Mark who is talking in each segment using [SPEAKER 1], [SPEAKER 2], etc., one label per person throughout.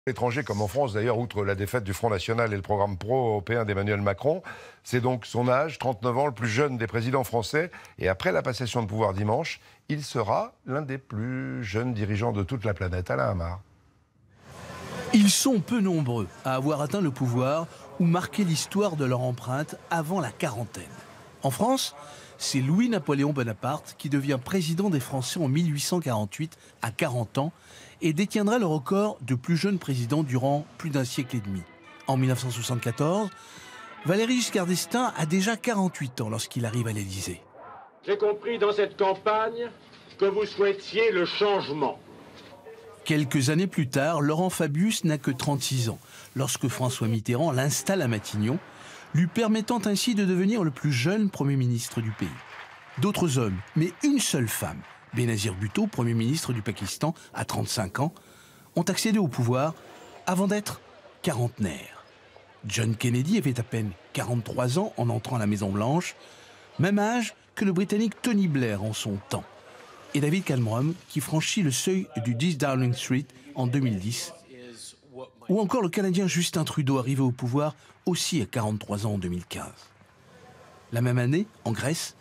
[SPEAKER 1] Étranger comme en France d'ailleurs, outre la défaite du Front National et le programme pro-européen d'Emmanuel Macron. C'est donc son âge, 39 ans, le plus jeune des présidents français. Et après la passation de pouvoir dimanche, il sera l'un des plus jeunes dirigeants de toute la planète. Alain Hamar.
[SPEAKER 2] Ils sont peu nombreux à avoir atteint le pouvoir ou marqué l'histoire de leur empreinte avant la quarantaine. En France, c'est Louis-Napoléon Bonaparte qui devient président des Français en 1848 à 40 ans et détiendra le record de plus jeune président durant plus d'un siècle et demi. En 1974, Valéry Giscard d'Estaing a déjà 48 ans lorsqu'il arrive à l'Élysée.
[SPEAKER 3] J'ai compris dans cette campagne que vous souhaitiez le changement.
[SPEAKER 2] Quelques années plus tard, Laurent Fabius n'a que 36 ans lorsque François Mitterrand l'installe à Matignon, lui permettant ainsi de devenir le plus jeune Premier ministre du pays. D'autres hommes, mais une seule femme, Bénazir Bhutto, Premier ministre du Pakistan à 35 ans, ont accédé au pouvoir avant d'être quarantenaires. John Kennedy avait à peine 43 ans en entrant à la Maison-Blanche, même âge que le Britannique Tony Blair en son temps, et David Cameron qui franchit le seuil du 10 Downing Street en 2010, ou encore le Canadien Justin Trudeau arrivé au pouvoir aussi à 43 ans en 2015. La même année, en Grèce,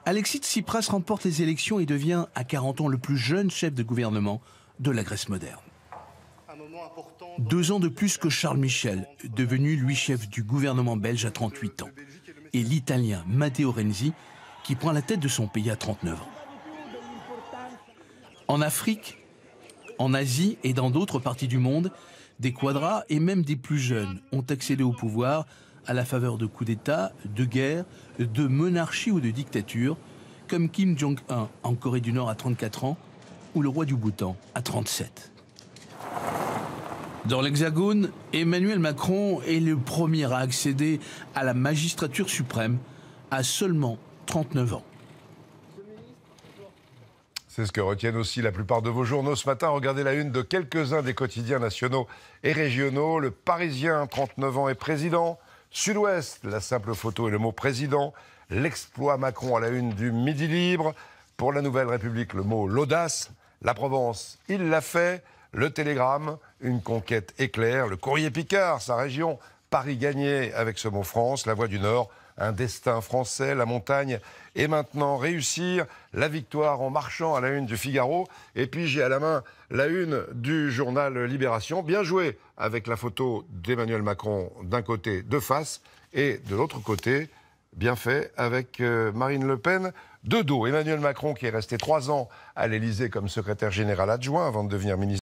[SPEAKER 2] Alexis Tsipras remporte les élections et devient à 40 ans le plus jeune chef de gouvernement de la Grèce moderne. 2 ans de plus que Charles Michel, devenu lui chef du gouvernement belge à 38 ans, et l'Italien Matteo Renzi qui prend la tête de son pays à 39 ans. En Afrique, en Asie et dans d'autres parties du monde, des quadras et même des plus jeunes ont accédé au pouvoir à la faveur de coups d'État, de guerres, de monarchies ou de dictatures, comme Kim Jong-un en Corée du Nord à 34 ans ou le roi du Bhoutan à 37. Dans l'Hexagone, Emmanuel Macron est le premier à accéder à la magistrature suprême à seulement 39 ans.
[SPEAKER 1] C'est ce que retiennent aussi la plupart de vos journaux ce matin. Regardez la une de quelques-uns des quotidiens nationaux et régionaux. Le Parisien, 39 ans, est président. Sud-Ouest, la simple photo et le mot président. L'exploit Macron à la une du Midi Libre. Pour la Nouvelle République, le mot l'audace. La Provence, il l'a fait. Le Télégramme, une conquête éclair. Le Courrier Picard, sa région. Paris gagné avec ce mot France. La Voix du Nord, un destin français. La montagne et maintenant réussir. La victoire en marchant à la une du Figaro. Et puis j'ai à la main la une du journal Libération. Bien joué avec la photo d'Emmanuel Macron d'un côté de face et de l'autre côté, bien fait avec Marine Le Pen de dos. Emmanuel Macron qui est resté 3 ans à l'Élysée comme secrétaire général adjoint avant de devenir ministre